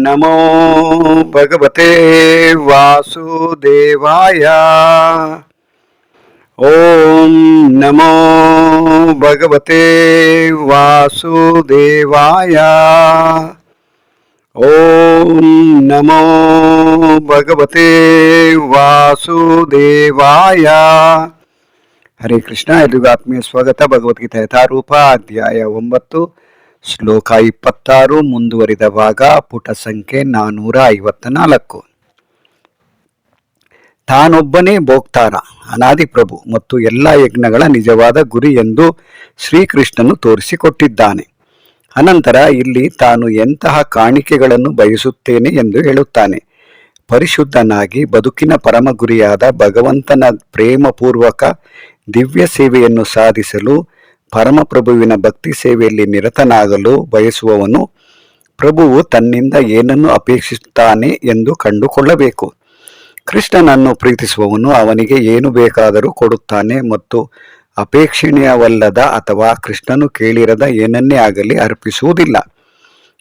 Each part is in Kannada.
ನಮೋ ಭಗವತೆ ವಾಸುದೇವಾಯ. ಓಂ ನಮೋ ಭಗವತೆ ವಾಸುದೇವಾಯ. ಓಂ ನಮೋ ಭಗವತೆ ವಾಸುದೇವಾಯ. ಹರೇ ಕೃಷ್ಣ. ಎಲ್ರಿಗೂ ಆತ್ಮೀಯ ಸ್ವಾಗತ. ಭಗವದ್ಗೀತಾ ಯಥಾರೂಪ ಅಧ್ಯಾಯ 9 ಶ್ಲೋಕ 26 ಮುಂದುವರಿದ ಭಾಗ, ಪುಟ ಸಂಖ್ಯೆ 454. ತಾನೊಬ್ಬನೇ ಭೋಕ್ತಾರ, ಅನಾದಿ ಪ್ರಭು ಮತ್ತು ಎಲ್ಲ ಯಜ್ಞಗಳ ನಿಜವಾದ ಗುರಿ ಎಂದು ಶ್ರೀಕೃಷ್ಣನು ತೋರಿಸಿಕೊಟ್ಟಿದ್ದಾನೆ. ಅನಂತರ ಇಲ್ಲಿ ತಾನು ಎಂತಹ ಕಾಣಿಕೆಗಳನ್ನು ಬಯಸುತ್ತೇನೆ ಎಂದು ಹೇಳುತ್ತಾನೆ. ಪರಿಶುದ್ಧನಾಗಿ ಬದುಕಿನ ಪರಮ ಗುರಿಯಾದ ಭಗವಂತನ ಪ್ರೇಮಪೂರ್ವಕ ದಿವ್ಯ ಸೇವೆಯನ್ನು ಸಾಧಿಸಲು, ಪರಮಪ್ರಭುವಿನ ಭಕ್ತಿ ಸೇವೆಯಲ್ಲಿ ನಿರತನಾಗಲು ಬಯಸುವವನು ಪ್ರಭುವು ತನ್ನಿಂದ ಏನನ್ನು ಅಪೇಕ್ಷಿಸುತ್ತಾನೆ ಎಂದು ಕಂಡುಕೊಳ್ಳಬೇಕು. ಕೃಷ್ಣನನ್ನು ಪ್ರೀತಿಸುವವನು ಅವನಿಗೆ ಏನು ಬೇಕಾದರೂ ಕೊಡುತ್ತಾನೆ ಮತ್ತು ಅಪೇಕ್ಷಣೀಯವಲ್ಲದ ಅಥವಾ ಕೃಷ್ಣನು ಕೇಳಿರದ ಏನನ್ನೇ ಆಗಲಿ ಅರ್ಪಿಸುವುದಿಲ್ಲ.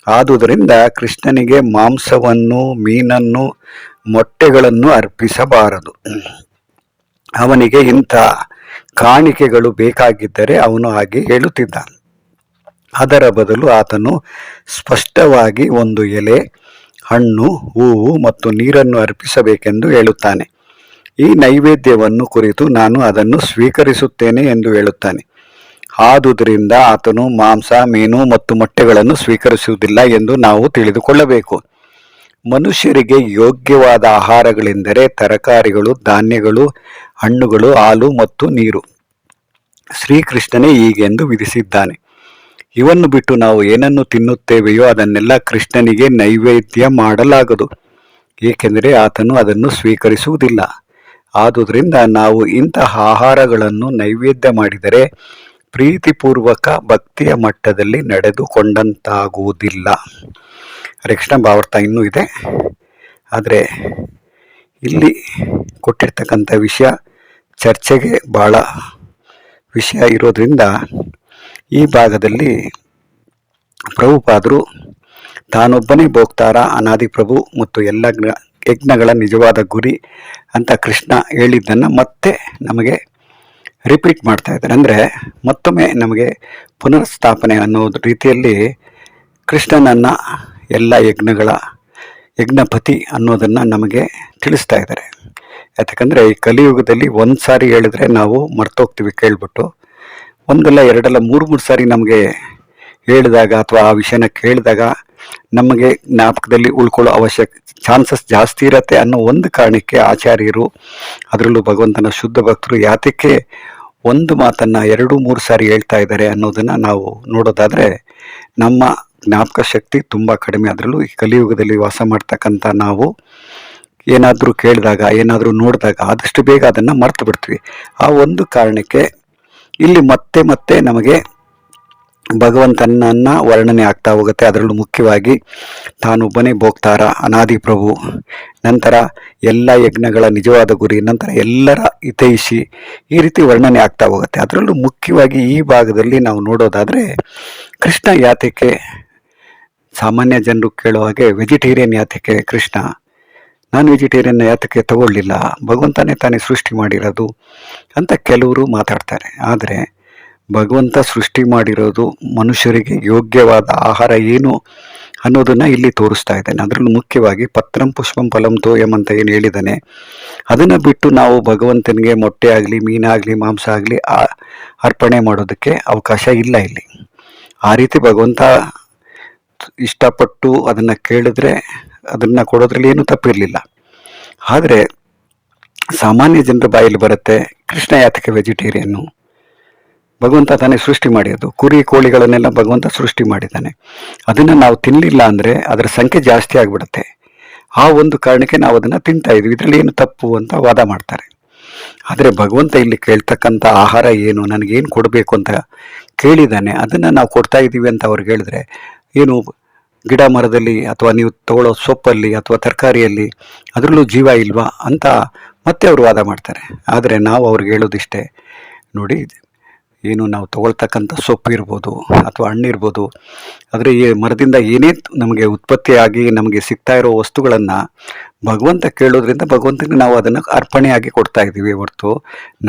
ಆದುದರಿಂದ ಕೃಷ್ಣನಿಗೆ ಮಾಂಸವನ್ನು, ಮೀನನ್ನು, ಮೊಟ್ಟೆಗಳನ್ನು ಅರ್ಪಿಸಬಾರದು. ಅವನಿಗೆ ಇಂಥ ಕಾಣಿಕೆಗಳು ಬೇಕಾಗಿದ್ದರೆ ಅವನು ಹಾಗೆ ಹೇಳುತ್ತಿದ್ದಾನೆ. ಅದರ ಬದಲು ಆತನು ಸ್ಪಷ್ಟವಾಗಿ ಒಂದು ಎಲೆ, ಹಣ್ಣು, ಹೂವು ಮತ್ತು ನೀರನ್ನು ಅರ್ಪಿಸಬೇಕೆಂದು ಹೇಳುತ್ತಾನೆ. ಈ ನೈವೇದ್ಯವನ್ನು ಕುರಿತು ನಾನು ಅದನ್ನು ಸ್ವೀಕರಿಸುತ್ತೇನೆ ಎಂದು ಹೇಳುತ್ತಾನೆ. ಆದುದರಿಂದ ಆತನು ಮಾಂಸ, ಮೀನು ಮತ್ತು ಮೊಟ್ಟೆಗಳನ್ನು ಸ್ವೀಕರಿಸುವುದಿಲ್ಲ ಎಂದು ನಾವು ತಿಳಿದುಕೊಳ್ಳಬೇಕು. ಮನುಷ್ಯರಿಗೆ ಯೋಗ್ಯವಾದ ಆಹಾರಗಳೆಂದರೆ ತರಕಾರಿಗಳು, ಧಾನ್ಯಗಳು, ಹಣ್ಣುಗಳು, ಹಾಲು ಮತ್ತು ನೀರು. ಶ್ರೀಕೃಷ್ಣನೇ ಹೀಗೆಂದು ವಿಧಿಸಿದ್ದಾನೆ. ಇವನ್ನು ಬಿಟ್ಟು ನಾವು ಏನನ್ನು ತಿನ್ನುತ್ತೇವೆಯೋ ಅದನ್ನೆಲ್ಲ ಕೃಷ್ಣನಿಗೆ ನೈವೇದ್ಯ ಮಾಡಲಾಗದು, ಏಕೆಂದರೆ ಆತನು ಅದನ್ನು ಸ್ವೀಕರಿಸುವುದಿಲ್ಲ. ಆದುದರಿಂದ ನಾವು ಇಂತಹ ಆಹಾರಗಳನ್ನು ನೈವೇದ್ಯ ಮಾಡಿದರೆ ಪ್ರೀತಿಪೂರ್ವಕ ಭಕ್ತಿಯ ಮಟ್ಟದಲ್ಲಿ ನಡೆದುಕೊಂಡಂತಾಗುವುದಿಲ್ಲ. ಕೃಷ್ಣ ಭಾವಾರ್ಥ ಇನ್ನೂ ಇದೆ, ಆದರೆ ಇಲ್ಲಿ ಕೊಟ್ಟಿರ್ತಕ್ಕಂಥ ವಿಷಯ ಚರ್ಚೆಗೆ ಭಾಳ ವಿಷಯ ಇರೋದ್ರಿಂದ ಈ ಭಾಗದಲ್ಲಿ ಪ್ರಭುಪಾದರು ತಾನೊಬ್ಬನೇ ಭೋಕ್ತಾರ, ಅನಾದಿ ಪ್ರಭು ಮತ್ತು ಎಲ್ಲ ಯಜ್ಞಗಳ ನಿಜವಾದ ಗುರಿ ಅಂತ ಕೃಷ್ಣ ಹೇಳಿದ್ದನ್ನು ಮತ್ತೆ ನಮಗೆ ರಿಪೀಟ್ ಮಾಡ್ತಾ ಇದ್ದಾರೆ. ಅಂದರೆ ಮತ್ತೊಮ್ಮೆ ನಮಗೆ ಪುನರ್ಸ್ಥಾಪನೆ ಅನ್ನೋ ರೀತಿಯಲ್ಲಿ ಕೃಷ್ಣನನ್ನು ಎಲ್ಲ ಯಜ್ಞಗಳ ಯಜ್ಞಪತಿ ಅನ್ನೋದನ್ನು ನಮಗೆ ತಿಳಿಸ್ತಾ ಇದ್ದಾರೆ. ಯಾಕಂದರೆ ಈ ಕಲಿಯುಗದಲ್ಲಿ ಒಂದು ಸಾರಿ ಹೇಳಿದ್ರೆ ನಾವು ಮರ್ತೋಗ್ತೀವಿ ಕೇಳ್ಬಿಟ್ಟು. ಒಂದಲ್ಲ ಎರಡಲ್ಲ ಮೂರು ಸಾರಿ ನಮಗೆ ಹೇಳಿದಾಗ ಅಥವಾ ಆ ವಿಷಯನ ಕೇಳಿದಾಗ ನಮಗೆ ಜ್ಞಾಪಕದಲ್ಲಿ ಉಳ್ಕೊಳ್ಳೋ ಚಾನ್ಸಸ್ ಜಾಸ್ತಿ ಇರತ್ತೆ ಅನ್ನೋ ಒಂದು ಕಾರಣಕ್ಕೆ ಆಚಾರ್ಯರು, ಅದರಲ್ಲೂ ಭಗವಂತನ ಶುದ್ಧ ಭಕ್ತರು ಯಾತಕ್ಕೆ ಒಂದು ಮಾತನ್ನು 2-3 ಸಾರಿ ಹೇಳ್ತಾ ಇದ್ದಾರೆ ಅನ್ನೋದನ್ನು ನಾವು ನೋಡೋದಾದರೆ ನಮ್ಮ ಜ್ಞಾಪಕ ಶಕ್ತಿ ತುಂಬ ಕಡಿಮೆ. ಅದರಲ್ಲೂ ಈ ಕಲಿಯುಗದಲ್ಲಿ ವಾಸ ಮಾಡ್ತಕ್ಕಂಥ ನಾವು ಏನಾದರೂ ಕೇಳಿದಾಗ, ಏನಾದರೂ ನೋಡಿದಾಗ ಆದಷ್ಟು ಬೇಗ ಅದನ್ನು ಮರ್ತು ಬಿಡ್ತೀವಿ. ಆ ಒಂದು ಕಾರಣಕ್ಕೆ ಇಲ್ಲಿ ಮತ್ತೆ ಮತ್ತೆ ನಮಗೆ ಭಗವಂತನನ್ನು ವರ್ಣನೆ ಆಗ್ತಾ ಹೋಗುತ್ತೆ. ಅದರಲ್ಲೂ ಮುಖ್ಯವಾಗಿ ತಾನೊಬ್ಬನೇ ಭೋಕ್ತಾರ, ಅನಾದಿ ಪ್ರಭು, ನಂತರ ಎಲ್ಲ ಯಜ್ಞಗಳ ನಿಜವಾದ ಗುರಿ, ನಂತರ ಎಲ್ಲರ ಹಿತೈಷಿ, ಈ ರೀತಿ ವರ್ಣನೆ ಆಗ್ತಾ ಹೋಗುತ್ತೆ. ಅದರಲ್ಲೂ ಮುಖ್ಯವಾಗಿ ಈ ಭಾಗದಲ್ಲಿ ನಾವು ನೋಡೋದಾದರೆ ಕೃಷ್ಣ ಯಾತಕ್ಕೆ, ಸಾಮಾನ್ಯ ಜನರು ಕೇಳೋ ಹಾಗೆ ವೆಜಿಟೇರಿಯನ್ ಯಾತಕ್ಕೆ ಕೃಷ್ಣ, ನಾನ್ ವೆಜಿಟೇರಿಯನ್ ಯಾತಕ್ಕೆ ತಗೊಳ್ಳಿಲ್ಲ, ಭಗವಂತನೇ ತಾನೇ ಸೃಷ್ಟಿ ಮಾಡಿರೋದು ಅಂತ ಕೆಲವರು ಮಾತಾಡ್ತಾರೆ. ಆದರೆ ಭಗವಂತ ಸೃಷ್ಟಿ ಮಾಡಿರೋದು ಮನುಷ್ಯರಿಗೆ ಯೋಗ್ಯವಾದ ಆಹಾರ ಏನು ಅನ್ನೋದನ್ನು ಇಲ್ಲಿ ತೋರಿಸ್ತಾ ಇದ್ದಾನೆ. ಅದರಲ್ಲೂ ಮುಖ್ಯವಾಗಿ ಪತ್ರಂ ಪುಷ್ಪಂ ಫಲಂ ತೋಯಂ ಅಂತ ಏನು ಹೇಳಿದ್ದಾನೆ, ಅದನ್ನು ಬಿಟ್ಟು ನಾವು ಭಗವಂತನಿಗೆ ಮೊಟ್ಟೆ ಆಗಲಿ, ಮೀನಾಗಲಿ, ಮಾಂಸ ಆಗಲಿ ಅರ್ಪಣೆ ಮಾಡೋದಕ್ಕೆ ಅವಕಾಶ ಇಲ್ಲ ಇಲ್ಲಿ. ಆ ರೀತಿ ಭಗವಂತ ಇಷ್ಟಪಟ್ಟು ಅದನ್ನು ಕೇಳಿದ್ರೆ ಅದನ್ನು ಕೊಡೋದ್ರಲ್ಲಿ ಏನೂ ತಪ್ಪಿರಲಿಲ್ಲ. ಆದರೆ ಸಾಮಾನ್ಯ ಜನರ ಬಾಯಲ್ಲಿ ಬರುತ್ತೆ, ಕೃಷ್ಣ ಯಾತಕ್ಕೆ ವೆಜಿಟೇರಿಯನ್ನು, ಭಗವಂತ ತಾನೇ ಸೃಷ್ಟಿ ಮಾಡಿರೋದು, ಕುರಿ ಕೋಳಿಗಳನ್ನೆಲ್ಲ ಭಗವಂತ ಸೃಷ್ಟಿ ಮಾಡಿದ್ದಾನೆ, ಅದನ್ನು ನಾವು ತಿನ್ನಲಿಲ್ಲ ಅಂದರೆ ಅದರ ಸಂಖ್ಯೆ ಜಾಸ್ತಿ ಆಗಿಬಿಡುತ್ತೆ. ಆ ಒಂದು ಕಾರಣಕ್ಕೆ ನಾವು ಅದನ್ನು ತಿಂತಾ ಇದ್ವಿ, ಇದರಲ್ಲಿ ಏನು ತಪ್ಪು ಅಂತ ವಾದ ಮಾಡ್ತಾರೆ. ಆದರೆ ಭಗವಂತ ಇಲ್ಲಿ ಕೇಳ್ತಕ್ಕಂಥ ಆಹಾರ ಏನು, ನನಗೇನು ಕೊಡಬೇಕು ಅಂತ ಕೇಳಿದ್ದಾನೆ, ಅದನ್ನು ನಾವು ಕೊಡ್ತಾ ಇದ್ದೀವಿ ಅಂತ ಅವ್ರಿಗೆ ಹೇಳಿದ್ರೆ, ಏನು ಗಿಡ ಮರದಲ್ಲಿ ಅಥವಾ ನೀವು ತಗೊಳ್ಳೋ ಸೊಪ್ಪಲ್ಲಿ ಅಥವಾ ತರಕಾರಿಯಲ್ಲಿ ಅದರಲ್ಲೂ ಜೀವ ಇಲ್ವಾ ಅಂತ ಮತ್ತೆ ಅವರು ವಾದ ಮಾಡ್ತಾರೆ. ಆದರೆ ನಾವು ಅವ್ರಿಗೆ ಹೇಳೋದಿಷ್ಟೇ, ನೋಡಿ ಏನು ನಾವು ತಗೊಳ್ತಕ್ಕಂಥ ಸೊಪ್ಪು ಇರ್ಬೋದು ಅಥವಾ ಹಣ್ಣಿರ್ಬೋದು, ಆದರೆ ಈ ಮರದಿಂದ ಏನೇ ನಮಗೆ ಉತ್ಪತ್ತಿಯಾಗಿ ನಮಗೆ ಸಿಗ್ತಾ ಇರೋ ವಸ್ತುಗಳನ್ನು ಭಗವಂತ ಕೇಳೋದ್ರಿಂದ ಭಗವಂತನಿಗೆ ನಾವು ಅದನ್ನು ಅರ್ಪಣೆಯಾಗಿ ಕೊಡ್ತಾ ಇದ್ದೀವಿ ಹೊರತು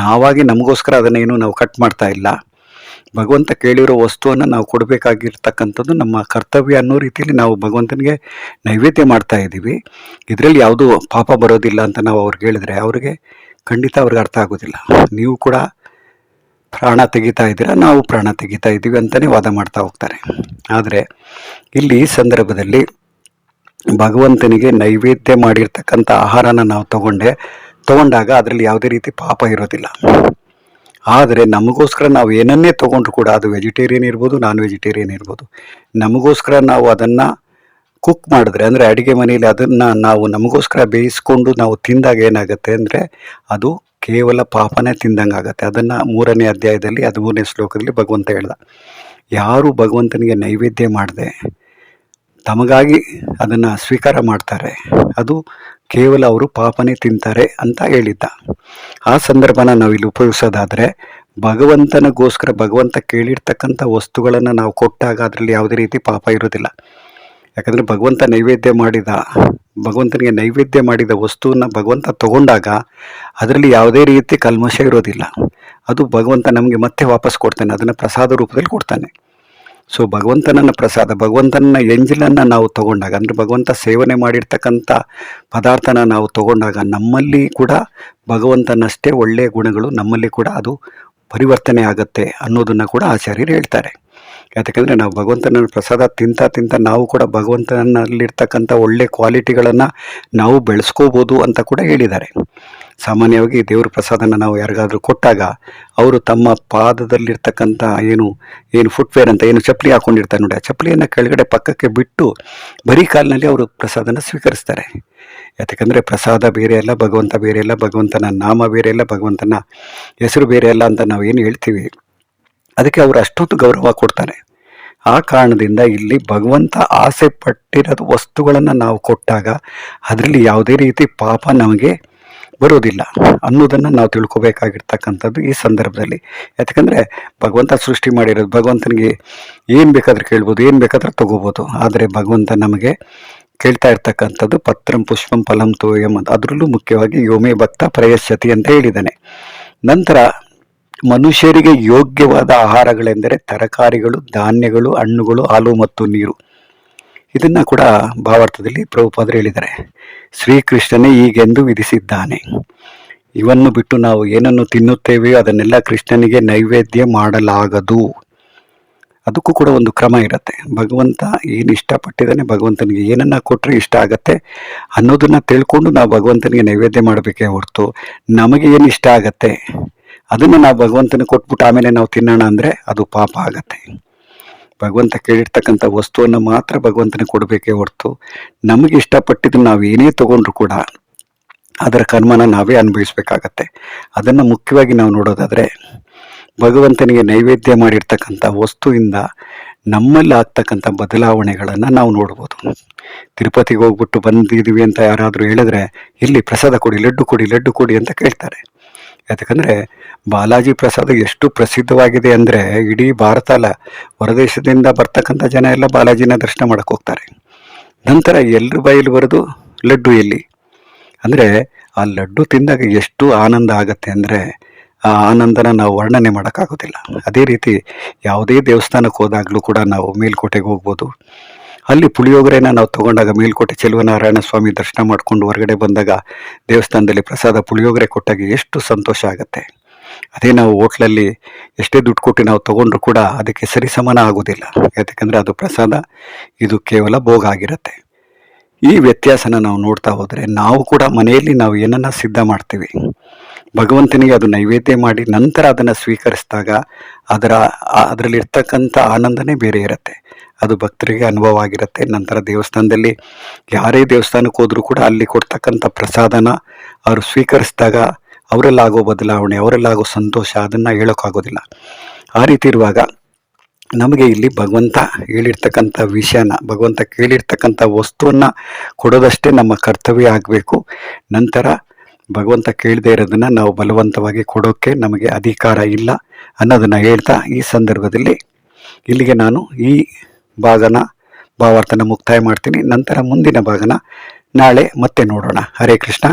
ನಾವಾಗಿ ನಮಗೋಸ್ಕರ ಅದನ್ನೇನು ನಾವು ಕಟ್ ಮಾಡ್ತಾ ಇಲ್ಲ. ಭಗವಂತ ಕೇಳಿರೋ ವಸ್ತುವನ್ನು ನಾವು ಕೊಡಬೇಕಾಗಿರ್ತಕ್ಕಂಥದ್ದು ನಮ್ಮ ಕರ್ತವ್ಯ ಅನ್ನೋ ರೀತಿಯಲ್ಲಿ ನಾವು ಭಗವಂತನಿಗೆ ನೈವೇದ್ಯ ಮಾಡ್ತಾ ಇದ್ದೀವಿ. ಇದರಲ್ಲಿ ಯಾವುದೂ ಪಾಪ ಬರೋದಿಲ್ಲ ಅಂತ ನಾವು ಅವ್ರಿಗೆ ಹೇಳಿದ್ರೆ ಅವ್ರಿಗೆ ಖಂಡಿತ ಅವ್ರಿಗೆ ಅರ್ಥ ಆಗೋದಿಲ್ಲ. ನೀವು ಕೂಡ ಪ್ರಾಣ ತೆಗಿತಾ ಇದ್ದೀರಾ, ನಾವು ಪ್ರಾಣ ತೆಗಿತಾ ಇದ್ದೀವಿ ಅಂತಲೇ ವಾದ ಮಾಡ್ತಾ ಹೋಗ್ತಾರೆ. ಆದರೆ ಇಲ್ಲಿ ಈ ಸಂದರ್ಭದಲ್ಲಿ ಭಗವಂತನಿಗೆ ನೈವೇದ್ಯ ಮಾಡಿರ್ತಕ್ಕಂಥ ಆಹಾರನ ನಾವು ತಗೊಂಡಾಗ ಅದರಲ್ಲಿ ಯಾವುದೇ ರೀತಿ ಪಾಪ ಇರೋದಿಲ್ಲ. ಆದರೆ ನಮಗೋಸ್ಕರ ನಾವು ಏನನ್ನೇ ತೊಗೊಂಡ್ರು ಕೂಡ, ಅದು ವೆಜಿಟೇರಿಯನ್ ಇರ್ಬೋದು, ನಾನ್ ವೆಜಿಟೇರಿಯನ್ ಇರ್ಬೋದು, ನಮಗೋಸ್ಕರ ನಾವು ಅದನ್ನು ಕುಕ್ ಮಾಡಿದ್ರೆ, ಅಂದರೆ ಅಡುಗೆ ಮನೆಯಲ್ಲಿ ಅದನ್ನು ನಾವು ನಮಗೋಸ್ಕರ ಬೇಯಿಸ್ಕೊಂಡು ನಾವು ತಿಂದಾಗ ಏನಾಗುತ್ತೆ ಅಂದರೆ ಅದು ಕೇವಲ ಪಾಪನೇ ತಿಂದಂಗೆ ಆಗುತ್ತೆ. ಅದನ್ನು 3ನೇ ಅಧ್ಯಾಯದಲ್ಲಿ 13ನೇ ಶ್ಲೋಕದಲ್ಲಿ ಭಗವಂತ ಹೇಳ್ದ, ಯಾರು ಭಗವಂತನಿಗೆ ನೈವೇದ್ಯ ಮಾಡದೆ ತಮಗಾಗಿ ಅದನ್ನು ಸ್ವೀಕಾರ ಮಾಡ್ತಾರೆ ಅದು ಕೇವಲ ಅವರು ಪಾಪನೇ ತಿಂತಾರೆ ಅಂತ ಹೇಳಿದ್ದ. ಆ ಸಂದರ್ಭನ ನಾವು ಇಲ್ಲಿ ಉಪಯೋಗಿಸೋದಾದರೆ ಭಗವಂತನಿಗೋಸ್ಕರ ಭಗವಂತ ಕೇಳಿರ್ತಕ್ಕಂಥ ವಸ್ತುಗಳನ್ನು ನಾವು ಕೊಟ್ಟಾಗ ಅದರಲ್ಲಿ ಯಾವುದೇ ರೀತಿ ಪಾಪ ಇರೋದಿಲ್ಲ. ಯಾಕಂದರೆ ಭಗವಂತನಿಗೆ ನೈವೇದ್ಯ ಮಾಡಿದ ವಸ್ತುವನ್ನು ಭಗವಂತ ತಗೊಂಡಾಗ ಅದರಲ್ಲಿ ಯಾವುದೇ ರೀತಿ ಕಲ್ಮಶ ಇರೋದಿಲ್ಲ. ಅದು ಭಗವಂತ ನಮಗೆ ಮತ್ತೆ ವಾಪಸ್ ಕೊಡ್ತಾನೆ, ಅದನ್ನು ಪ್ರಸಾದ ರೂಪದಲ್ಲಿ ಕೊಡ್ತಾನೆ. ಸೊ ಭಗವಂತನ ಎಂಜಲನ್ನು ನಾವು ತಗೊಂಡಾಗ, ಅಂದರೆ ಭಗವಂತ ಸೇವನೆ ಮಾಡಿರ್ತಕ್ಕಂಥ ಪದಾರ್ಥನ ನಾವು ತಗೊಂಡಾಗ ನಮ್ಮಲ್ಲಿ ಕೂಡ ಭಗವಂತನಷ್ಟೇ ಒಳ್ಳೆಯ ಗುಣಗಳು ನಮ್ಮಲ್ಲಿ ಕೂಡ ಅದು ಪರಿವರ್ತನೆ ಆಗುತ್ತೆ ಅನ್ನೋದನ್ನು ಕೂಡ ಆಚಾರ್ಯರು ಹೇಳ್ತಾರೆ. ಯಾಕೆಂದರೆ ನಾವು ಭಗವಂತನ ಪ್ರಸಾದ ತಿಂತ ನಾವು ಕೂಡ ಭಗವಂತನಲ್ಲಿರ್ತಕ್ಕಂಥ ಒಳ್ಳೆ ಕ್ವಾಲಿಟಿಗಳನ್ನು ನಾವು ಬೆಳೆಸ್ಕೋಬೋದು ಅಂತ ಕೂಡ ಹೇಳಿದ್ದಾರೆ. ಸಾಮಾನ್ಯವಾಗಿ ದೇವ್ರ ಪ್ರಸಾದನ ನಾವು ಯಾರಿಗಾದ್ರೂ ಕೊಟ್ಟಾಗ ಅವರು ತಮ್ಮ ಪಾದದಲ್ಲಿರ್ತಕ್ಕಂಥ ಏನು ಫುಟ್ವೇರ್ ಅಂತ ಏನು ಚಪ್ಪಲಿ ಹಾಕ್ಕೊಂಡಿರ್ತಾರೆ ನೋಡಿ, ಆ ಚಪ್ಪಲಿಯನ್ನು ಕೆಳಗಡೆ ಪಕ್ಕಕ್ಕೆ ಬಿಟ್ಟು ಬರೀ ಕಾಲಿನಲ್ಲಿ ಅವರು ಪ್ರಸಾದನ ಸ್ವೀಕರಿಸ್ತಾರೆ. ಯಾಕೆಂದರೆ ಪ್ರಸಾದ ಬೇರೆ ಅಲ್ಲ, ಭಗವಂತ ಬೇರೆ ಅಲ್ಲ, ಭಗವಂತನ ನಾಮ ಬೇರೆ ಅಲ್ಲ, ಭಗವಂತನ ಹೆಸರು ಬೇರೆ ಅಲ್ಲ ಅಂತ ನಾವೇನು ಹೇಳ್ತೀವಿ, ಅದಕ್ಕೆ ಅವರು ಅಷ್ಟೊಂದು ಗೌರವ ಕೊಡ್ತಾರೆ. ಆ ಕಾರಣದಿಂದ ಇಲ್ಲಿ ಭಗವಂತ ಆಸೆ ಪಟ್ಟಿರೋದು ವಸ್ತುಗಳನ್ನು ನಾವು ಕೊಟ್ಟಾಗ ಅದರಲ್ಲಿ ಯಾವುದೇ ರೀತಿ ಪಾಪ ನಮಗೆ ಬರೋದಿಲ್ಲ ಅನ್ನೋದನ್ನು ನಾವು ತಿಳ್ಕೊಬೇಕಾಗಿರ್ತಕ್ಕಂಥದ್ದು ಈ ಸಂದರ್ಭದಲ್ಲಿ. ಯಾಕಂದರೆ ಭಗವಂತ ಸೃಷ್ಟಿ ಮಾಡಿರೋದು, ಭಗವಂತನಿಗೆ ಏನು ಬೇಕಾದರೂ ಕೇಳ್ಬೋದು, ಏನು ಬೇಕಾದರೂ ತಗೋಬೋದು. ಆದರೆ ಭಗವಂತ ನಮಗೆ ಕೇಳ್ತಾ ಇರ್ತಕ್ಕಂಥದ್ದು ಪತ್ರಂ ಪುಷ್ಪಂ ಫಲಂ ತೋಯಂ ಅಂತ, ಅದರಲ್ಲೂ ಮುಖ್ಯವಾಗಿ ಯೋಮೇ ಭಕ್ತ ಪ್ರಯಶ್ಯತಿ ಅಂತ ಹೇಳಿದ್ದಾನೆ. ನಂತರ ಮನುಷ್ಯರಿಗೆ ಯೋಗ್ಯವಾದ ಆಹಾರಗಳೆಂದರೆ ತರಕಾರಿಗಳು, ಧಾನ್ಯಗಳು, ಹಣ್ಣುಗಳು, ಹಾಲು ಮತ್ತು ನೀರು. ಇದನ್ನು ಕೂಡ ಭಾವಾರ್ಥದಲ್ಲಿ ಪ್ರಭುಪಾದರು ಹೇಳಿದ್ದಾರೆ. ಶ್ರೀಕೃಷ್ಣನೇ ಹೀಗೆಂದು ವಿಧಿಸಿದ್ದಾನೆ, ಇವನ್ನು ಬಿಟ್ಟು ನಾವು ಏನನ್ನು ತಿನ್ನುತ್ತೇವೆಯೋ ಅದನ್ನೆಲ್ಲ ಕೃಷ್ಣನಿಗೆ ನೈವೇದ್ಯ ಮಾಡಲಾಗದು. ಅದಕ್ಕೂ ಕೂಡ ಒಂದು ಕ್ರಮ ಇರುತ್ತೆ. ಭಗವಂತ ಏನು ಇಷ್ಟಪಟ್ಟಿದ್ದಾನೆ, ಭಗವಂತನಿಗೆ ಏನನ್ನ ಕೊಟ್ಟರೆ ಇಷ್ಟ ಆಗತ್ತೆ ಅನ್ನೋದನ್ನು ತಿಳ್ಕೊಂಡು ನಾವು ಭಗವಂತನಿಗೆ ನೈವೇದ್ಯ ಮಾಡಬೇಕೇ ಹೊರತು ನಮಗೆ ಏನು ಇಷ್ಟ ಆಗತ್ತೆ ಅದನ್ನು ನಾವು ಭಗವಂತನಿಗೆ ಕೊಟ್ಬಿಟ್ಟು ಆಮೇಲೆ ನಾವು ತಿನ್ನೋಣ ಅಂದರೆ ಅದು ಪಾಪ ಆಗತ್ತೆ. ಭಗವಂತ ಕೇಳಿರ್ತಕ್ಕಂಥ ವಸ್ತುವನ್ನು ಮಾತ್ರ ಭಗವಂತನಿಗೆ ಕೊಡಬೇಕೇ ಹೊರತು ನಮಗೆ ಇಷ್ಟಪಟ್ಟಿದ್ದು ನಾವು ಏನೇ ತಗೊಂಡ್ರು ಕೂಡ ಅದರ ಕರ್ಮನ ನಾವೇ ಅನುಭವಿಸ್ಬೇಕಾಗತ್ತೆ. ಅದನ್ನು ಮುಖ್ಯವಾಗಿ ನಾವು ನೋಡೋದಾದರೆ ಭಗವಂತನಿಗೆ ನೈವೇದ್ಯ ಮಾಡಿರ್ತಕ್ಕಂಥ ವಸ್ತುವಿಂದ ನಮ್ಮಲ್ಲಿ ಆಗ್ತಕ್ಕಂಥ ಬದಲಾವಣೆಗಳನ್ನು ನಾವು ನೋಡ್ಬೋದು. ತಿರುಪತಿಗೆ ಹೋಗ್ಬಿಟ್ಟು ಬಂದಿದ್ದೀವಿ ಅಂತ ಯಾರಾದರೂ ಹೇಳಿದ್ರೆ ಇಲ್ಲಿ ಪ್ರಸಾದ ಕೊಡಿ, ಲಡ್ಡು ಕೊಡಿ ಅಂತ ಕೇಳ್ತಾರೆ. ಯಾಕಂದರೆ ಬಾಲಾಜಿ ಪ್ರಸಾದ ಎಷ್ಟು ಪ್ರಸಿದ್ಧವಾಗಿದೆ ಅಂದರೆ ಇಡೀ ಭಾರತ ಅಲ್ಲ, ಹೊರದೇಶದಿಂದ ಬರ್ತಕ್ಕಂಥ ಜನ ಎಲ್ಲ ಬಾಲಾಜಿನ ದರ್ಶನ ಮಾಡೋಕ್ಕೆ ಹೋಗ್ತಾರೆ. ನಂತರ ಎಲ್ಲರ ಬಾಯಲ್ಲಿ ಬರೋದು ಲಡ್ಡು ಎಲ್ಲಿ ಅಂದರೆ ಆ ಲಡ್ಡು ತಿಂದಾಗ ಎಷ್ಟು ಆನಂದ ಆಗತ್ತೆ ಅಂದರೆ ಆ ಆನಂದನ ನಾವು ವರ್ಣನೆ ಮಾಡೋಕ್ಕಾಗೋದಿಲ್ಲ. ಅದೇ ರೀತಿ ಯಾವುದೇ ದೇವಸ್ಥಾನಕ್ಕೆ ಹೋದಾಗಲೂ ಕೂಡ ನಾವು ಮೇಲ್ಕೋಟೆಗೆ ಹೋಗ್ಬೋದು, ಅಲ್ಲಿ ಪುಳಿಯೋಗರೆನ ನಾವು ತೊಗೊಂಡಾಗ ಮೇಲ್ಕೋಟೆ ಚೆಲುವನಾರಾಯಣ ಸ್ವಾಮಿ ದರ್ಶನ ಮಾಡಿಕೊಂಡು ಹೊರಗಡೆ ಬಂದಾಗ ದೇವಸ್ಥಾನದಲ್ಲಿ ಪ್ರಸಾದ ಪುಳಿಯೋಗರೆ ಕೊಟ್ಟಾಗ ಎಷ್ಟು ಸಂತೋಷ ಆಗುತ್ತೆ. ಅದೇ ನಾವು ಹೋಟ್ಲಲ್ಲಿ ಎಷ್ಟೇ ದುಡ್ಡು ಕೊಟ್ಟು ನಾವು ತೊಗೊಂಡ್ರು ಕೂಡ ಅದಕ್ಕೆ ಸರಿಸಮಾನ ಆಗೋದಿಲ್ಲ. ಯಾಕಂದರೆ ಅದು ಪ್ರಸಾದ, ಇದು ಕೇವಲ ಭೋಗ ಆಗಿರುತ್ತೆ. ಈ ವ್ಯತ್ಯಾಸನ ನಾವು ನೋಡ್ತಾ ಹೋದರೆ ನಾವು ಕೂಡ ಮನೆಯಲ್ಲಿ ನಾವು ಏನನ್ನ ಸಿದ್ಧ ಮಾಡ್ತೀವಿ, ಭಗವಂತನಿಗೆ ಅದು ನೈವೇದ್ಯ ಮಾಡಿ ನಂತರ ಅದನ್ನು ಸ್ವೀಕರಿಸಿದಾಗ ಅದರಲ್ಲಿರ್ತಕ್ಕಂಥ ಆನಂದನೇ ಬೇರೆ ಇರುತ್ತೆ. ಅದು ಭಕ್ತರಿಗೆ ಅನುಭವ ಆಗಿರುತ್ತೆ. ನಂತರ ದೇವಸ್ಥಾನದಲ್ಲಿ ಯಾರೇ ದೇವಸ್ಥಾನಕ್ಕೆ ಹೋದರೂ ಕೂಡ ಅಲ್ಲಿ ಕೊಡ್ತಕ್ಕಂಥ ಪ್ರಸಾದನ ಅವರು ಸ್ವೀಕರಿಸಿದಾಗ ಅವರಲ್ಲಾಗೋ ಬದಲಾವಣೆ, ಅವರಲ್ಲಾಗೋ ಸಂತೋಷ ಅದನ್ನು ಹೇಳೋಕ್ಕಾಗೋದಿಲ್ಲ. ಆ ರೀತಿ ಇರುವಾಗ ನಮಗೆ ಇಲ್ಲಿ ಭಗವಂತ ಹೇಳಿರ್ತಕ್ಕಂಥ ವಿಷಯನ, ಭಗವಂತ ಕೇಳಿರ್ತಕ್ಕಂಥ ವಸ್ತುವನ್ನು ಕೊಡೋದಷ್ಟೇ ನಮ್ಮ ಕರ್ತವ್ಯ ಆಗಬೇಕು. ನಂತರ ಭಗವಂತ ಕೇಳದೇ ಇರೋದನ್ನು ನಾವು ಬಲವಂತವಾಗಿ ಕೊಡೋಕ್ಕೆ ನಮಗೆ ಅಧಿಕಾರ ಇಲ್ಲ. ಅನ್ನೋದನ್ನು ಹೇಳ್ತಾ ಈ ಸಂದರ್ಭದಲ್ಲಿ ಇಲ್ಲಿಗೆ ನಾನು ಈ ಭಾಗನ ಭಾವಾರ್ಥನ ಮುಕ್ತಾಯ ಮಾಡ್ತೀನಿ. ನಂತರ ಮುಂದಿನ ಭಾಗನ ನಾಳೆ ಮತ್ತೆ ನೋಡೋಣ. ಹರೇ ಕೃಷ್ಣ.